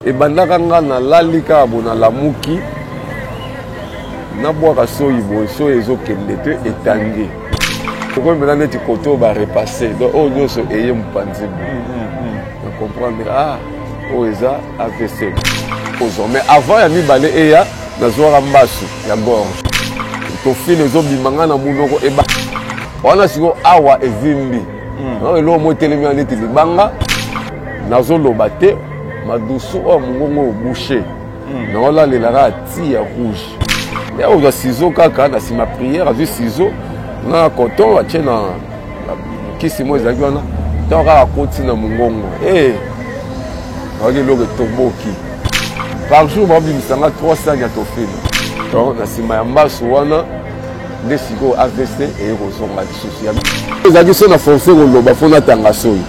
Et bandakanga na lalika abona lamuki na boaka soyi boso ezokende te etangi. Pourquoi maintenant tu koto ba repasser donc on nyonso eye mpanzi. On comprendre o eza AVC. Mais avant ya mibale eya nazwara mbasu ya gorge. To fine ezobimanga na munoko eba. Wana siko awa evimbi. Non elo mo telemi aneti libanga nazoloba te madusu o mungongo bouché. Non là les lara ti ya rouge. Et on a ciseaux kaka na sima prière a vu ciseaux na coton a tient na kisi mo ezaki wana. Donc a koti na mungongo. Regarde le toboki. Par jour ba bimisanga 300 ya tofine. Donc na sima ya mbasu wana nde siko AVC et rozonga social. Ezaki so na forcer koloba fona tanga soyi.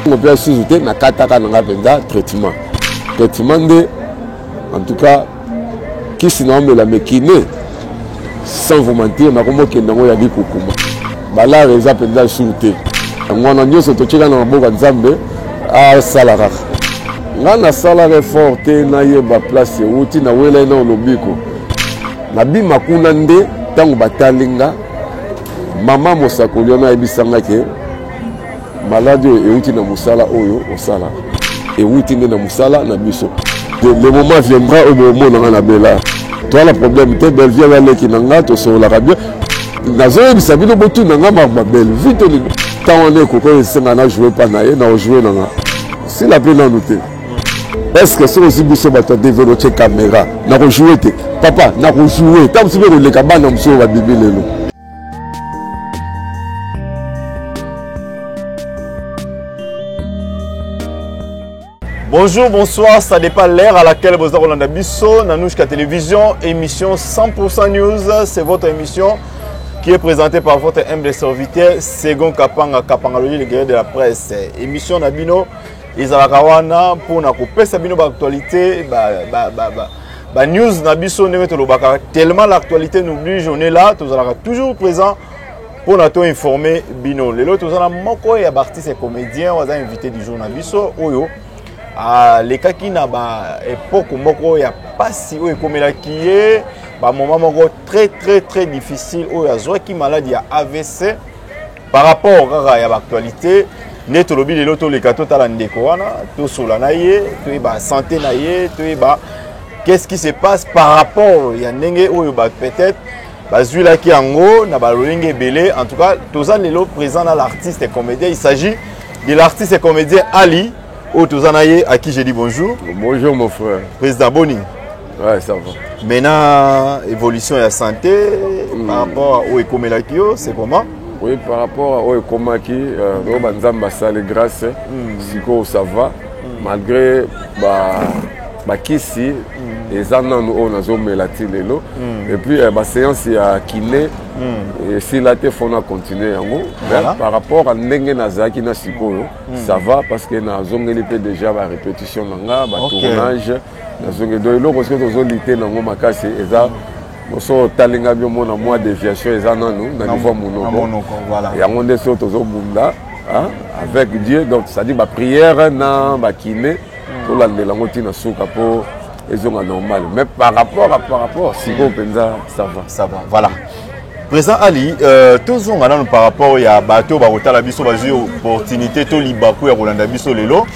On peut ajouter na kataka na ngapenda traitement. Traitement de en tout cas qui sinon me la mekine sans vous mentir na komo kendango ya bikukuma. Bala reza penda shooter. Ngwana nyoso to chika na maboka nzambe a salara. Ngana salara forte na yeba place uti na wela na olobiko. Na bima kuna nde tango batalinga mama mosakoli na ebisanga ke malade euti na musala oyo osala euti na musala na biso. Le moment viendra au moment où on a bella. Toi le problème te belle vient aller qui nanga to so la bien. Nazo bisabino botu nanga ma belle vite le temps on est koko senga na jouer pas na na jouer nanga. Si la peine noter. Est-ce que c'est aussi biso ba to développer caméra na ko jouer te. Papa na ko jouer. Tant si le kabana mso ba bibilelo. Bonjour, bonsoir, ça dépend l'heure à laquelle vous avez la biso, Nanouchka Télévision, émission 100% News, c'est votre émission qui est présentée par votre humble serviteur, Segon Kapanga, Kapangalogi, le guerrier de la presse. Émission Nabino, Izalakawana, pour nous couper Sabino d'actualité, news Nabiso, tellement l'actualité nous oblige, on est là, nous allons toujours présent pour nous informer Bino. Les autres, nous allons moko et artistes et comédiens, on va inviter du jour Nabiso, Oyo. Les cas qui n'a pas époque moko ya pasi ou comme la qui est moment moko très difficile ou ya zoa qui maladie ya AVC par rapport à l'actualité net lobi les loto les kato talandeko wana to solanaye to ba santé naye to ba qu'est-ce qui se passe par rapport ya ndenge ou peut-être bazui la ki ango na ba lolenge belé en tout cas tous les lots présents dans l'artiste et comédien il s'agit de l'artiste et comédien Ali Otozanaye, à qui j'ai dit bonjour. Bonjour mon frère. Président Boni. Ouais, ça va. Maintenant, évolution de la santé, par rapport au Ekomelakio, c'est comment? Oui, par rapport au Ekomaki, Robanzamba Sale grâce, ça va. Malgré Kisi, les années où on a zoomé la télé. Et puis, la séance à kiné, et si la téléphone a continué, par rapport à Nenge Nazaki Nasiko, ça va parce que na zongeli peut déjà la répétition, la tournage, la zongeli, parce que nous avons lité dans mon makasi, et ça, nous sommes talinga bien mon mois de déviation, et ça, nous, na niveau monoko, et on est sur tous bunda, avec Dieu, donc ça dit ma prière, na kiné. Pour la langue na souka pour ils ont normal mais par rapport si vous ça va voilà président Ali tous on a par rapport ya bateau ba kotala biso ba jeu opportunité to libaku ya kolanda biso lelo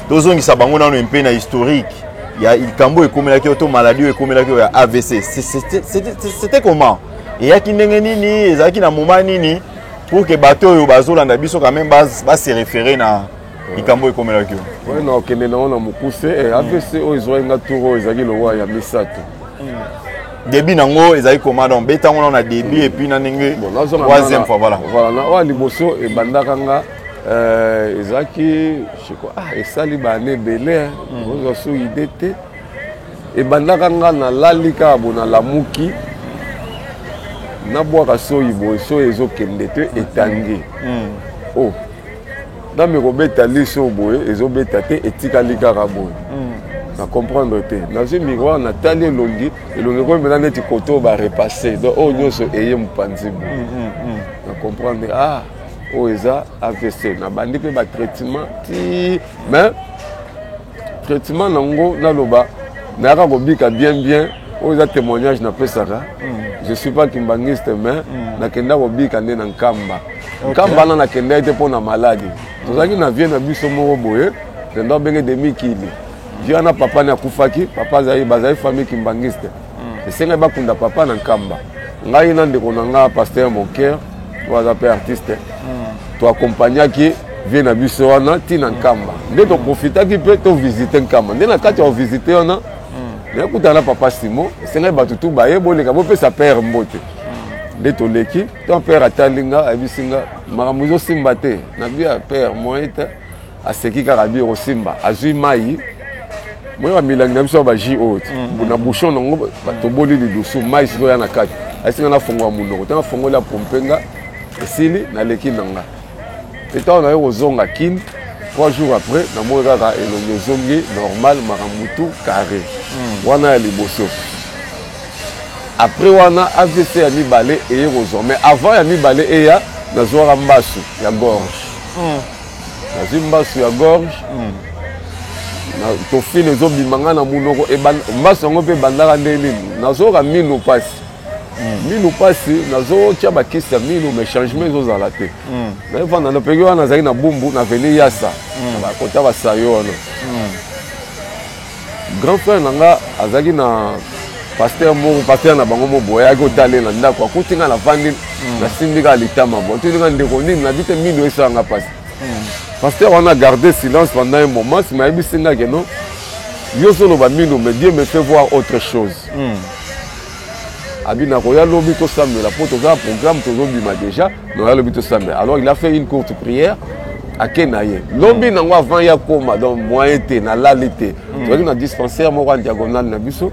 tous on isa bango na un peu na historique ya ikambo ekomelaki auto maladie ekomelaki ya AVC c'était comment et ya kindenge nini ezaki na moment nini pour que bateau yo bazolanda biso quand même ba se référer na ikambo ekomelaki oui na okende na ona mukuse AVC o ezoinga turo ezaki lowa ya misato début nango ezaki comment donc betango na on début et puis na ndenge troisième fois voilà na wa liboso e bandakanga ezaki je crois esali bane belé ozo so idete e bandakanga na lalika abona lamuki na boaka soyi boso ezokende te etangi oh dans mes robeta liso boye ezobeta te etikali kaka boye na comprendre te na ce miroir na tali longi elongi ko maintenant neti koto ba repasser donc o nyoso eye mpanzi na comprendre o eza AVC na bandi pe ba traitement ti mais traitement nango naloba naka kobika bien oza témoignage na pesaka je suis pas kimbangiste mais nakenda kobika nde na nkamba nkamba na nakenda ete pona maladie tozaki na vie na biso moko boye tenda benge demi kili via na papa na kufaki papa bazai famille kimbangiste esenga bakunda papa na nkamba ngai na ndeko na nga pasteur Moker waza pe artiste to accompagnaki vie na biso wana tina nkamba nde to profitaki pe to visiter nkamba nde na kati ya visiter wana na kutana papa Simon esenga batu tu baye boleka bo pe sa père mbote nde to leki ton père atalinga abisinga maramuzo simba te na bia père moite aseki kaka biro simba azui mai moi milangi na biso ba ji haute na bouchon nango bato boli lidusu mai siko ya na kati asinga na fongo ya munoko tanga fongo la pompenga esili na leki nanga eta na yo zonga kin 3 jours après na mo kaka elongo zongi normal maramutu carré wana ya liboso après wana AVC ya mibale eye kozo mais avant ya mibale eya nazwaka mbasu ya gorge nazwi mbasu ya gorge tofile ezobimanga na munoko mbasu yango mpe bandaka nde nini nazoyoka minu pasi minu pasi nazotia bakisi ya minu mais changement ezozala te naefanda napeki wana nazalaki na bumbu na veni yasa na bakota basayo wana grand frère nanga azalaki na pasteur moko pasteur na bango moboye ayaki otalela ndako akutinga na vandi nasimbika litama bo tinga ndeko nini nabi te minu esalanga pasi pasteur wana garder silence pendant un moment si mayebisinga ke non yo soloba minu mais Dieu me fait voir autre chose abina koya lobi to samela po toza programme tozobima déjà no ya lobi to samela alors il a fait une courte prière à Kenaye lobi nango avant ya koma donc moyen te na lalité toki na dispensaire moko en diagonale na biso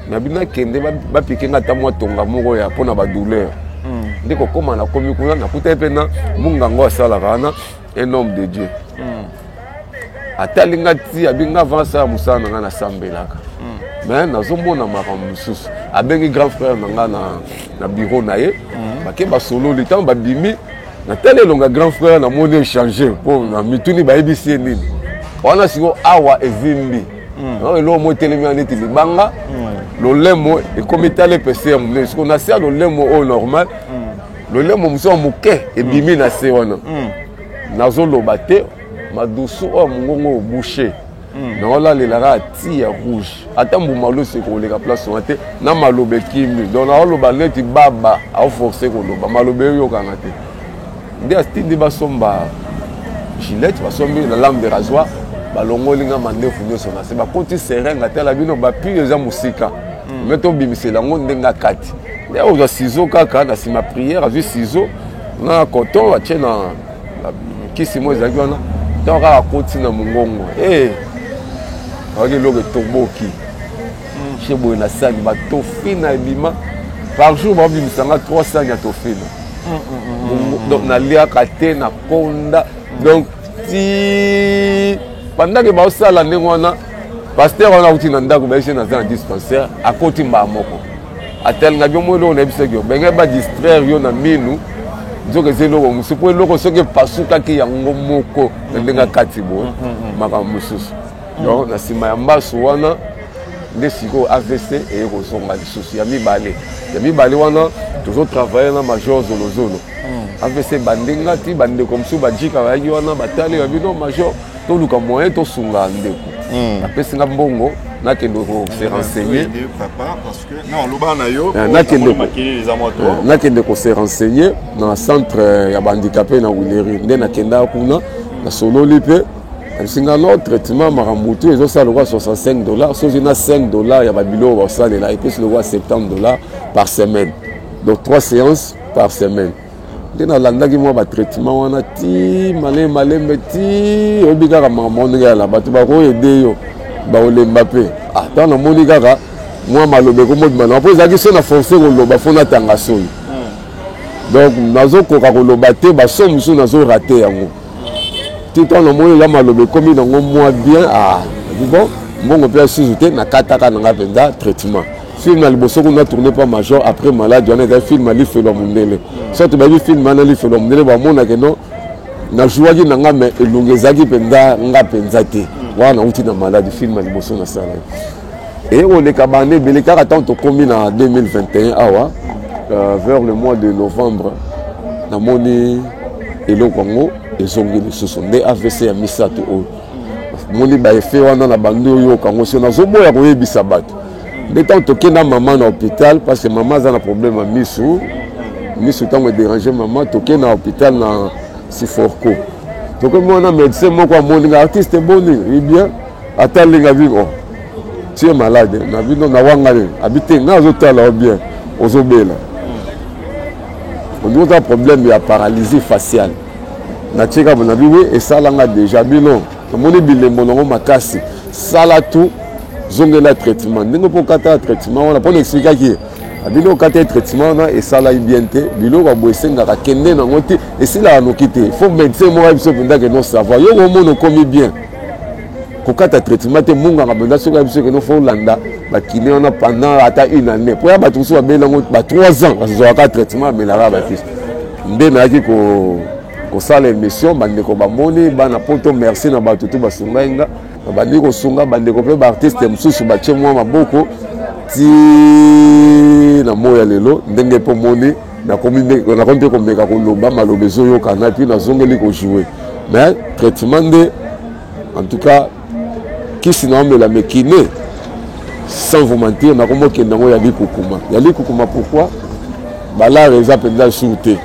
na bina kende ba pikenga ta mwa tonga moko ya pona ba douleur ndiko koma na komi kuna na kuta pena munga ngo sala kana un homme de Dieu atalinga ti abinga avance ya musana na sambelaka mais nazomona makambo mosusu abengi grand frère nanga na bureau na ye bake basolo le temps babimi na tel elonga grand frère namoni échanger mpo na mituni bayebisi ye nini wana siko awa evimbi eloko mo etelemi ya neti libanga lolemo ekomi tala epese ya monene siko na se ya lolemo oyo normal lolemo mosu ya moke ebimi na se wana nazoloba te madusu oyo mongongo obouche naolalelaka ati ya rouge ata mbuma loso ekoleka place wana te na maloba ekimi donc naoloba neti baba aoforce koloba maloba eyokanga te nde astindi basomba gilette basombi na lame de rasoir balongolinga mandefu nyonso na se bakoti serenga tala bino bapui eza mosika me tobimisela yango ndenga kati nde ozwa ciseau kaka na nsima prière azwi ciseau na coton atie na kisi mo ezalaki wana ntango kaka akoti na mongongo awaki eloko etoboki che boye na sani batofi na ebima par jour baobimisanga 3 sani ya tofina donc naliaka te na konda donc ti pendant ke baosala ndenge wana pasteur wana akuti na ndako bayesi naza na dispensaire akoti mbaa moko atelinga byo mo eloko nayebisaki yo benge badistraire yo na minu nzoka eza eloko mosusu mpo eloko soki epasukaki yango moko na ndenge akati boye makambo mosusu donc na nsima ya mbasu wana nde sikoyo AVC eye kozonga lisusu ya mibale wana tozotravaille na major zolozolo AVC bandinga ti bandeko mosusu bajika bayaki wana batali ya bino major toluka moyen tosunga ndeko apesinga mbongo nakende kose renseigner nakende kose renseigner na centre ya bandicapé na Wileri nde nakendaka kuna nasololi mpe abisinga no traitement makambutu ezosala lokwa $65 soki na $5 ya babiloko baosalela epesi lokwa $70 par semaine donc 3 séances par semaine nde nalandaki mwa batraitement wana ti malembe ti oyebi kaka makambo ndenge yala bato bakoyede yo baolemba mpe ntango namoni kaka mwa maloba ekomodimana mpo ezalaki so na force koloba fo natanga soi donc nazokoka koloba te baso mosusu nazorate yango ti ntango namoni eza maloba ekomi nango mwa bien bon mbongo mpe asusu te nakataka nanga mpenza traitement film na liboso kuna tourné pas major après malade wana eza film alifelwa mondele soki bayebi film wana alifelwa mondele bamonake no najwaki nanga me elongo ezalaki mpenza nga mpenza te wana uti na malade film liboso na sala et on est kabane beleka attend to komi na 2021 awa vers le mois de novembre na moni eloko ngo ezongi lisusu nde AVC ya misato oyo moni ba effet wana na bando yo kango so na zoboya koyebisa bato nde tant toke na maman na hôpital parce que maman a un problème à misu tango déranger maman toke na hôpital na Siforco donc moi na médecin moko amoni artiste boni oui bien atalinga vivre tu es malade na bino na wangale habiter na zotala bien ozobela on a un problème ya paralysie faciale na tcheka bona biwe et ça langa déjà bino moni bilembo nango makasi sala tout zongela traitement ndenge po kata traitement on a pas expliquer qui abino kata traitement na et sala bien te bilo ka boesenga ka kende nango te et sila anokite faut médecin mo biso penda que non savoir yo mo no komi bien ko kata traitement te munga ka benda so ka biso que non faut landa ba kiné on a pendant ata une année pour ya ba tout so ba belango ba 3 ans parce que ka traitement mais la ba fils nde na ki ko sala émission bandeko bamoni bana poto merci na bato to basunga inga bandeko sunga bandeko pe ba artiste msusu ba che mwa maboko ti na moya lelo ndenge po moni na komi na kompe ko meka ko loba malobezo yo kana puis na zongeli ko jouer mais traitement de en tout cas qui sinon me la mekine sans vous mentir na komo kendango ya likukuma pourquoi bala reza penda shooter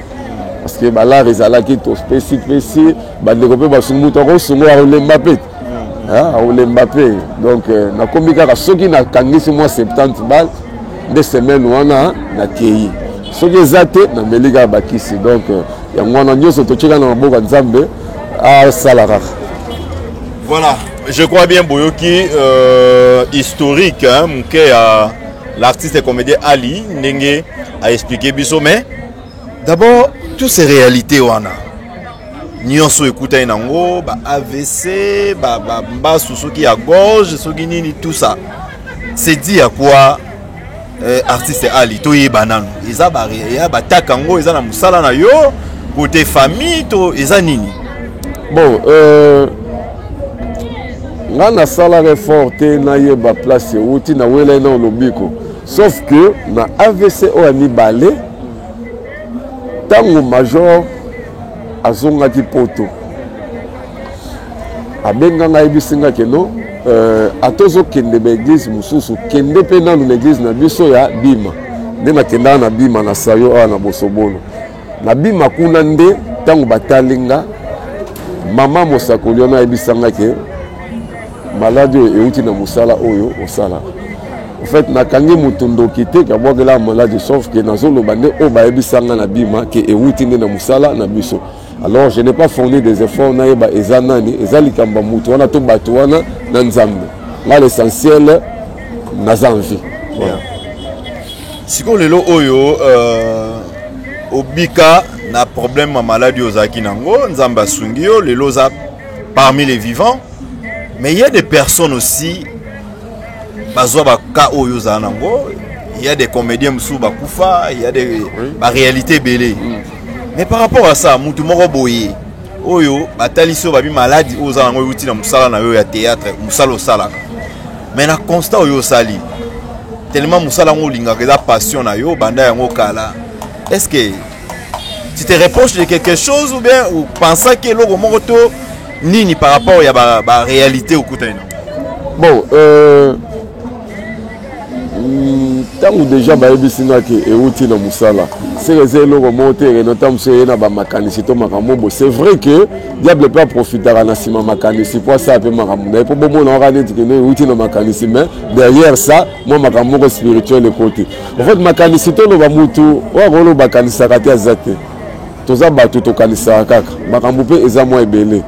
parce que bala rezala ki to spécifique bandeko pe basungu to ko sungu a Mbappé Mbappé donc na komika ka soki na kangisi moi 70 balles de semaine wana na kei soki zate na melika bakisi donc ya ngwana nyoso to cheka na maboka nzambe a salara. Voilà, je crois bien Boyoki historique hein mke ya l'artiste et comédien Ali Ndenge a expliqué biso mais d'abord toutes ces réalités wana nyonso ekuta inango ba AVC ba susuki ya gorge soki nini tout ça c'est dit à quoi artiste Ali to yebanano eza ba ya bataka ngo eza na musala na yo côté famille to eza nini bon ngana sala reforte na yeba place uti na wela na lobiko sauf que na AVC o ami balé tango major azongaki poto abenganga yebisinga keno atozokende ba église mususu kende pe nanu na église na biso ya Bima nde nakendaka na Bima na sayo awa na Bosobolo na Bima kuna nde tango batalinga mama mosakoli ona yebisanga ke malade euti na musala oyo osala en fait nakangi mutundoki te kabwakela malade sauf que nazoloba nde oyo bayebisanga na Bima ke euti nde na musala na biso. Alors je n'ai pas fourni des efforts na yeba eza nani eza likamba mutu wana to bato wana na nzambe là l'essentiel naza envie voilà. Siko lelo oyo obika na problème ma maladie ozaki nango nzamba sungio lelo za parmi les vivants mais il y a des personnes aussi bazwa ba ka oyo za nango il y a des comédiens msou bakufa il y a des ba réalité belé mais par rapport à ça mutu moko boye oyo bataliso babi maladie oza nango yuti na musala na yo ya théâtre musala osala mais na constat oyo sali tellement musala ngo linga que la passion na yo banda yango kala est-ce que tu te reproches de quelque chose ou bien ou penses que le moto nini par rapport à la réalité au côté bon tant ou déjà bayebisina ke euti na musala c'est les logo monter notamment c'est na ba makanisi to makambo c'est vrai que diable peut profiter à na sima makanisi pour ça peut makambo mais pour bon on va dire que euti na makanisi mais derrière ça moi makambo spirituel le côté en fait makanisi to lo ba mutu wa rolo makanisa kati azate toza batu to kanisa kaka makambo pe eza mo ebele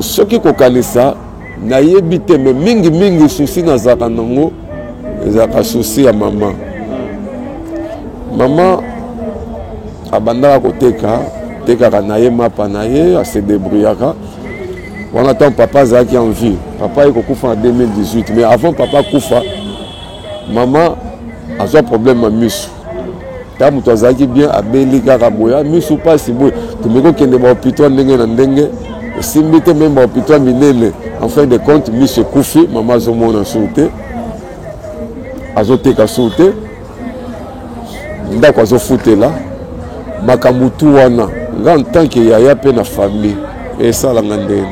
ce qui ko kanisa na yebite mais mingi souci na zaka nango ezaka souci ya maman abandaka koteka na ye mapa na ye ase débrouillaka wana tant papa azalaki en vie papa ekokufa en 2018 mais avant papa kufa maman azwa problème ya misu ta moto azalaki bien abeli kaka boya misu pasi boye tomeki kokende bahôpital ndenge na ndenge Simbite même hôpital minene. En fin de compte, Monsieur Koufi, maman Zomona sauté. Azoteka sauté. Ndako azofuté là. Makamutu wana. Là en tant que yaya pe na famille. Et ça la ngandene.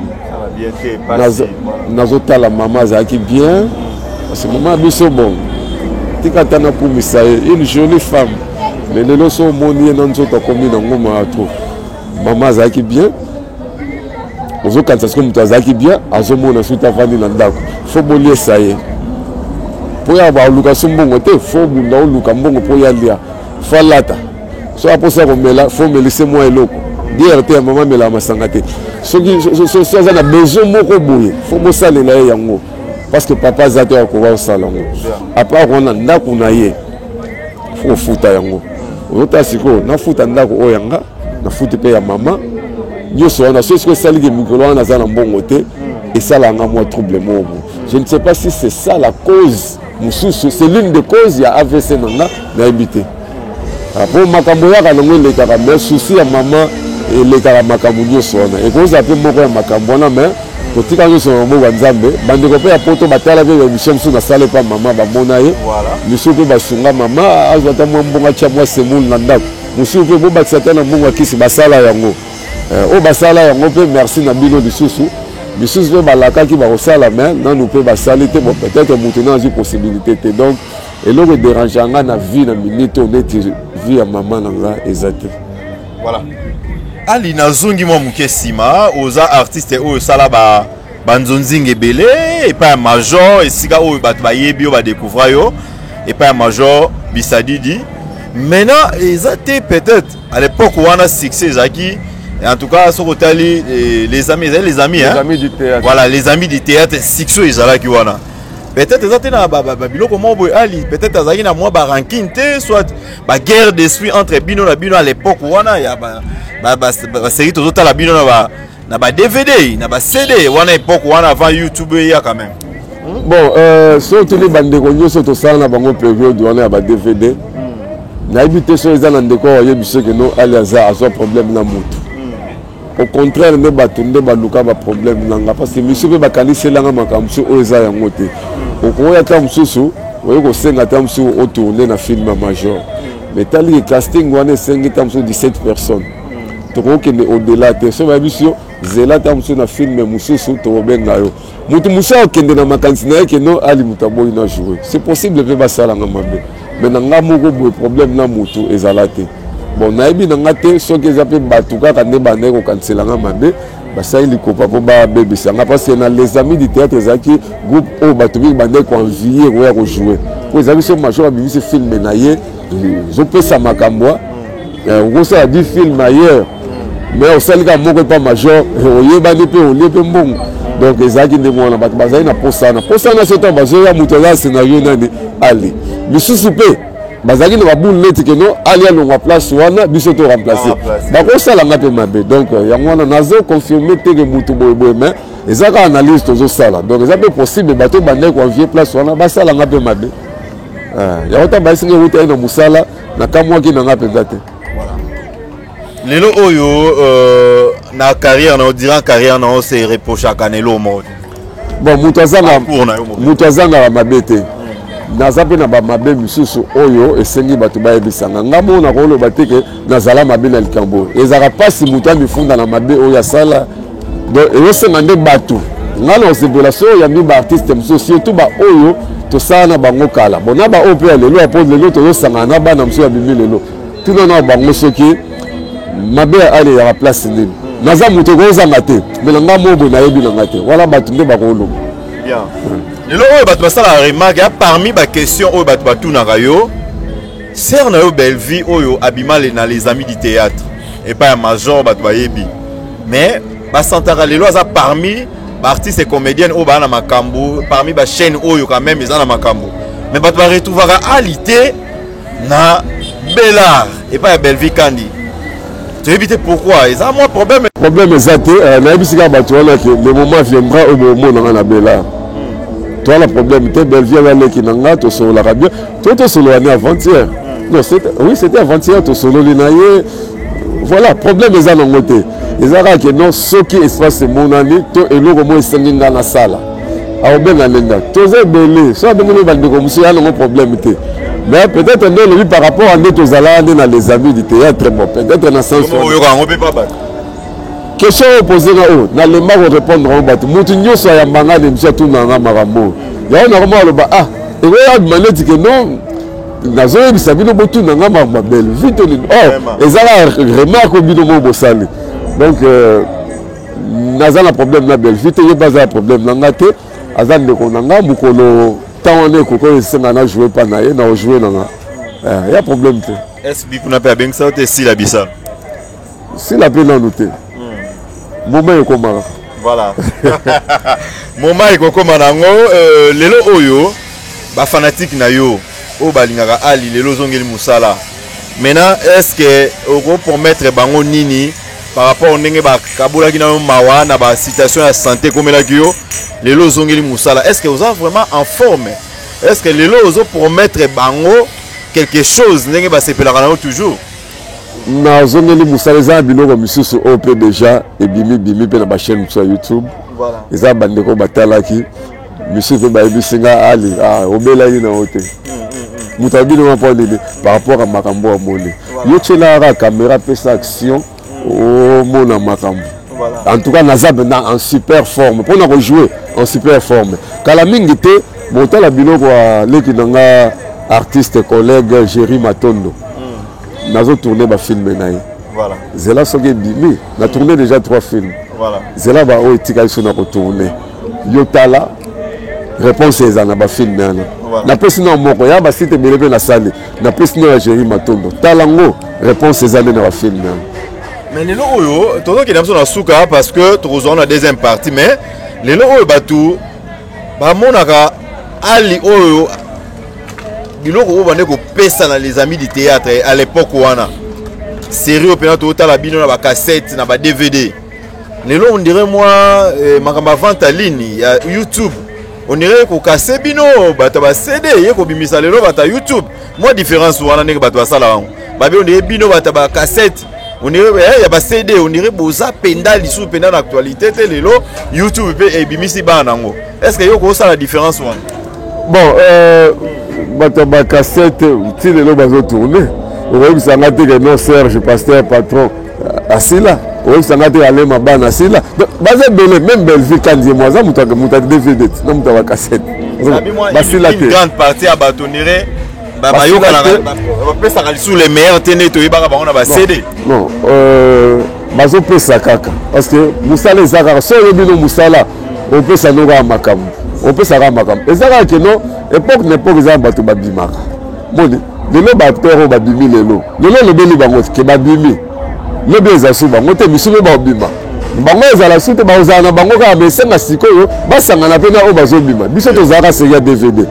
Nazota la maman zaki bien. Parce que maman biso bon. Tikatana pour misaye, une jolie femme. Mais les lois sont moniées dans notre commune en Goma trop. Maman zaki bien. Ozo quand est-ce que tu zaki bien, azomo na suite avani na ndako. Faut bolier ça y est. Pour y avoir location bon côté, faut bunda luka mbongo pour y aller. Falata. So après ça faut me laisser moi et loko. Dire te maman me la masangate. Ce qui ça a besoin moko boye. Faut mo sale na yango. Parce que papa zate a ko sala ngo. Après on a ndako na ye. Faut futa yango. Ota siko na futa ndako oyanga, na futa pe ya maman. Nyoso on a ce que ça li micro on a za na mbongo te et ça la nga moi trouble mo. Je ne sais pas si c'est ça la cause. C'est l'une des causes il y a AVC na habité. Après makambo ya ka ngo le ka mais souci ya maman et le ka makambo nyoso on et cause après moko ya makambo na mais petit quand nyoso mo wa nzambe bande ko pe ya poto batala be mission sou na sale pa maman ba mona ye. Voilà. Monsieur pe ba sunga maman azata mo mbonga cha moi semul na ndako. Monsieur pe bo batsata na mbonga kisi basala yango. O basala yango pe merci na bino lisusu. Lisusu pe balaka ki ba osala mais na nous pe basali te bon peut-être maintenant j'ai possibilité te donc et le dérangeanga na vie na minute honnête vie ya maman na nga ezate. Voilà. Ali nazongi mo muke sima oza artiste o sala ba banzonzinge belé et pas major et sika o bat ba yebi o ba découvrir yo et pas major bisadidi. Maintenant ezate peut-être à l'époque où on a succès zaki. Et en tout cas, sur les amis hein? Du théâtre. Voilà, les amis du théâtre, Sixo et Zala Kiwana. Peut-être que peut-être que na moi ranking soit la guerre d'esprit entre Bino et Bino à l'époque où on a série tout la Bino na ba DVD, na ba CD, on a époque où on avant YouTube ya quand même. Bon, surtout les bandes de conyo surtout ça na bango période où on a ba DVD. Na habité sur les ans ndeko ya biso que no aliaza a son problème na mutu. Au contraire, ne batunde baluka ba problème nanga parce que monsieur ba kanisi langa makamsu oza yango te. Oko ya ta mususu, oyo ko senga ta musu o tourner na film major. Mais tali casting wana sengi ta musu 17 personnes. Toko ke ne au-delà te so ba biso zela ta musu na film mususu to benga yo. Mutu musu okende na makanisi na ke no ali mutabo ina jouer. C'est possible pe ba sala nga mabe. Mais nanga moko bo problème na mutu ezalate. Bon, naïbi n'angate ce que j'appelle batuka quand des bandés au cancelanga mandé, bah ça il coupe pas ba bébé ça. Parce que les amis du théâtre zaki groupe au batuki bandé qu'on envier ou jouer. Pour les amis sur major a vu ce film naïe, je peux ça makamboa. On ça dit film ailleurs. Mais au sel ka moko pas major, o yebani pe o lepe mbongo. Donc les zaki de moi na bat bazai na posana. Posana c'est un bazo ya mutola scénario nani ali. Le sous-soupé bazaki na baboule neti que non ali alonga place wana biso to remplacer bako sala ngape mabe donc yango wana nazo confirmer te que mutu boye mais ezaka analyse tozo sala donc ça peut possible bato bande ko envier place wana basala ngape mabe ya ota basinga wuta ina musala na kamwa ki na ngape date voilà lelo oyo na carrière na dirant carrière na on se reproche à Canelo mode bon mutu azanga mabete naza pe na ba mabe misusu oyo esengi bato bayebisanga ngamo na koloba te ke nazala mabe na likambo ezaka pasi mutu amifunda na mabe oyo asala donc eyosenga nde bato ngana osepela so oyambi baartiste mosusu surtout ba oyo tosala na bango kala bona ba oyo mpe ya lelo apo lelo toyosangana na bana mosusu ya bimi lelo tuna na bango soki mabe ale yaka place nini naza moto ekozanga te me na nga mobo nayebi nanga te wala bato nde bakoloba bien. Lelo oyo bato basala remarque parmi ba question oyo bato batunaka yo ser na yo belle vie oyo abimale na les amis du théâtre et pas un major bato bayebi mais basantaka lelo aza parmi ba artistes et comédiennes oyo bana makambo parmi ba chaîne oyo quand même ils na makambo mais bato ba retrouvera alité na Bellard et pas belle vie kandi tu éviter pourquoi ils ont moins problème exact na bisika bato wana que le moment viendra au moment na Bellard. Toi, le problème, tu es belle vie avec qui n'a pas solo la radio. Toi, tu solo avant-hier. Non, oui, c'était avant-hier, tu solo l'inaïe. voilà problème eza nango te ezalaka ke non soki espace emonani to eloko mo esengi nga na sala aobenga nenga toza ebele so abengeli bandeko mosusu ya nango problème te mais peut-être nde olobi par rapport à nde tozalaka nde na les amis du théâtre bon peut-être na sens question opposé na oyo nalemba korépondre ngo bato motu nyonso ayambanga na émission atunanga makambo yango nakomo aloba ah ekoya abima neti ke non nazoyebisa bino botunanga makambo belle vite nini oh ezala remarque bino mo bosali donc naza na problème na belle vite ye baza na problème na nga te aza ndeko na nga mokolo ntango wana ekoko esenga na joue mpa na ye na ojoue na nga ya problème te est bikuna mpe abengisa te sila bisa sila mpe nanu te moment ekomaka voilà moment ekokoma nango lelo oyo bafanatique na yo oyo balingaka ali lelo ozongeli mosala maintenant est ce que okopromettre bango nini par rapport ndenge bakabolaki na mawa na basitation ya santé ekomelaki yo lelo ozongeli mosala est ce que oza vraiment en forme est ce que lelo ozopromettre bango quelque chose ndenge basepelaka nango toujours nazongeli mosala eza na biloko misusu oyo mpe deja ebimibimi mpe na bachaîne mosusu ya youtube eza bandeko batalaki misusu mpe bayebisi nga ali obelaki nango te moto abino mpo nini par rapport a makambo amoni yo tielaka caméra pesa action omona makambo en tout cas naza maintenant en super forme mpona kojouer en super forme kala mingi te botala biloko aleki na nga artiste collègue Géry Matondo nazo tourner ba film na ye voilà zela soki ebimi na tourner déjà 3 films voilà zela ba oyo etikali so na kotourner yo tala réponse eza na ba film yana na pesi na moko ya ba site ebele mpe na sali na pesi na ya Géry Matondo tala ngo réponse eza nde na ba film yana mais lelo oyo tozokende biso na suka parce que tokozwa na deuxième partie mais lelo oyo bato bamonaka ali oyo biloko oyo bande kopesa na les amis du théâtre à l'époque wana série opena totala bino na bacassette na ba-DVD lelo on dirait moi makambo vente en ligne ya YouTube on dirait kokase bino bato ba CD ye kobimisa lelo bato YouTube moi différence wana ndenge bato basala wango babe on dirait bino bato ba cassette on dirait ya ba CD on dirait boza penda lisu penda na actualité te lelo YouTube pe ebimisi bana nango est-ce que yo ko ça la différence wana bon bato ba cassette ti lelo bazo tourner oyebisanga te ke non Serge Pasteur patron asila oyebisanga te alema bana asila baza ebele même Belgique kandi moi aza moto ya DVD na moto ya ba cassette basila te grande partie ya bato nire bapesaka lisu les meilleurs te nde toyebaka bango na ba CD non bazopesa kaka parce que mosala eza kaka so oyebi no mosala opesa no kaka makambo opesaka makambo eza kaka keno époque na époque eza bato babimaka moni lelo baacteur oyo babimi lelo olobeli bango ke babimi lobi eza su bango te biso mpe babima bango ezala su te bakozala na bango kaka mesenga sikoyo basangana mpe na oyo bazobima biso tozalaka seri ya DVD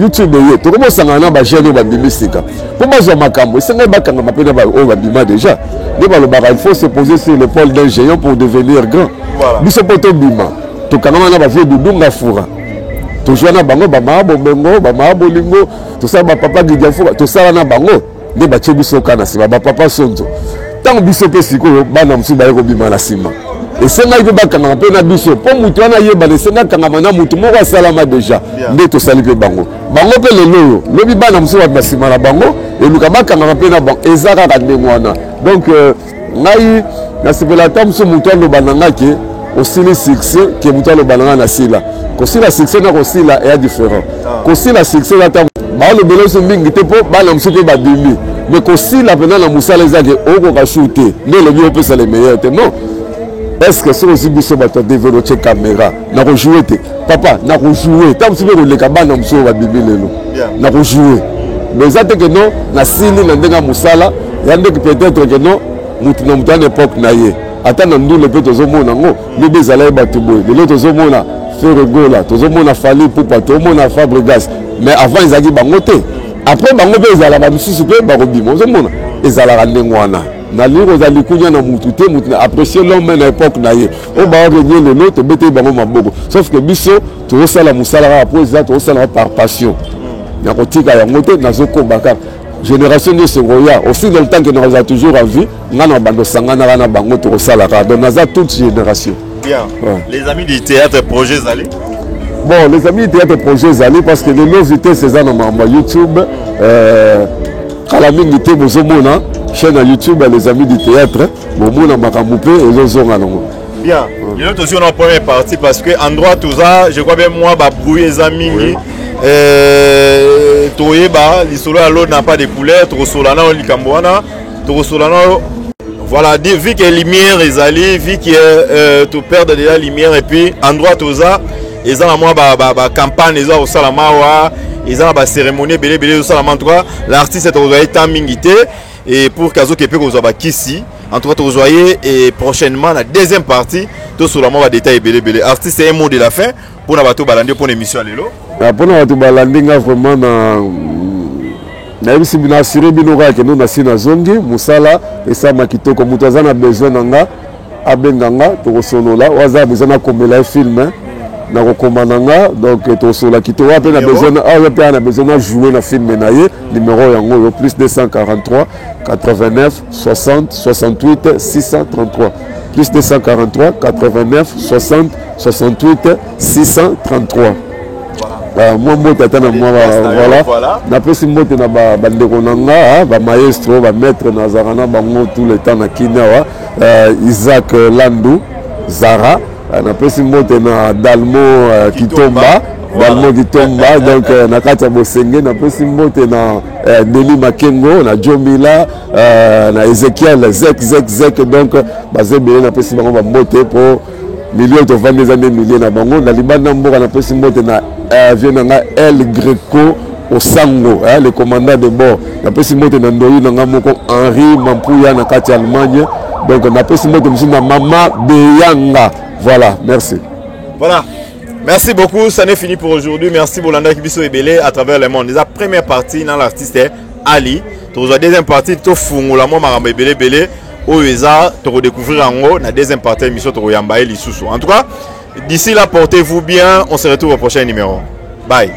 YouTube ye tokobosangana na bagene oyo babimi sika mpo bazwa makambo esengai bakangama mpe na oyo babima déjà nde balobaka il faut se poser sur l'épaule d'un géant pour devenir grand biso mpo tobima tokangama na bavie dudunga fura tozwa na bango bamaa bomengo bamaa bolingo tosala bapapa gidiafuka tosala na bango nde batie biso ka na nsima bapapa sonzo ntango biso mpe sikoyo bana mosusu baye kobima na nsima esengai mpe bakangama mpe na biso mpo motu wana yebana esengai akangama na motu moko asalama déjà nde tosali mpe bango mpe lelo oyo lobi bana mosusu bato na nsima na bango eluka bakangama mpe na bango eza kaka ndenge wana donc ngai nasepela ata mosusu motu aloba na ngai ke osili succès ke motu aloba na ngai na sila kosila succès na kosila eya différent kosila succès ata baolobela biso mingi te mpo bana mosusu mpe babimi mais kosila mpena na mosala eza ke okoka shu te nde elobi opesa le meilleur te non est-ce que soki osi biso bato adevelo tie caméra na kojoue te papa na kojoue ntango mosusu mpe koleka bana mosusu oyo babimi lelo na kojoue mais eza te ke non nasili na ndenge ya mosala ya ndenge peut-être ke non motu na motu ana époque na ye ata na ndule mpe tozomona yango lobi ezala ye bato boye lelo tozomona Ferregola tozomona Fali Pupa tozomona Fabregas mais avant ezalaki bango te après bango mpe ezalaka misusu mpe bakobima ozomona ezalaka ndenge wana nalingi kozala likunya na mutu te mutu na apprécier l'homme na époque na ye oyo baorenie lelo tobeteli bango maboko sauf que biso tozosala mosala kaka po eza tozosalaka par passion na kotika yango te nazokomba kaka génération de Segoya au fil du temps que nous avons toujours à vie on a bando sangana na bango to salaka donc nous avons toute génération. Bien. Ouais. Les amis du théâtre projet Zali. Bon, les amis du théâtre projet Zali parce que les novités c'est ça dans YouTube Kalaming était bozomona chaîne YouTube les amis du théâtre bomona makamoupe et les zonga non. Bien. Il y a aussi une première partie parce que en droit tout ça je crois bien moi ba brouiller les amis. Toyeba l'isolo à l'eau n'a pas de couleur trop solana au likambwana trop solana voilà vu que lumière les alliés vu que tu perds de la lumière et puis endroit tout ça ils ont moi ba campagne ils ont au salamawa ils ont ba cérémonie belé au salama toi l'artiste est au timingité et pour kazo que peut qu'on soit ici en tout cas vous voyez et prochainement la deuxième partie tout sur la va détail belé artiste c'est un mot de la fin pour na bato balandi pour l'émission lelo. Pour nous balandi vraiment na bisi bina assuré binoka que nous nasi na zongi musala et ça makitoko mutu aza na besoin nanga abenganga to solola waza besoin na komela film na kokomana nga donc to solola kito wa pe na besoin na besoin na jouer na film na ye numéro yango plus 243 89 60 68 633 plus 243 89 60 68 633. Moi mbote na moi voilà na pesi mbote na bandeko nanga ba maestro ba maître na zarana bango tout le temps na Kinawa Isaac Landou Zara na pesi mbote na Dalmo Kitomba Dalmo Kitomba donc na kati ya Bosenge na pesi mbote na Denis Makengo na Jomila na Ezekiel Zek donc bazebele na pesi bango ba mbote pour millions de des années milliers na bango na libanda mboka na pesi mbote na viens El Greco au Sango le commandant de bord na pesi mbote na ndoyi na moko Henri Mampuya na kati Allemagne donc na pesi mbote musu na Mama Beyanga voilà merci. Voilà. Merci beaucoup, ça n'est fini pour aujourd'hui. Merci Bolanda Kibiso Ebele à travers le monde. La première partie dans l'artiste Ali. La deuxième partie to fungula mo maramba Ebele Bele Oeza to redécouvrir en haut la deuxième partie émission to yamba lisusu. En tout cas, d'ici là portez-vous bien, on se retrouve au prochain numéro. Bye.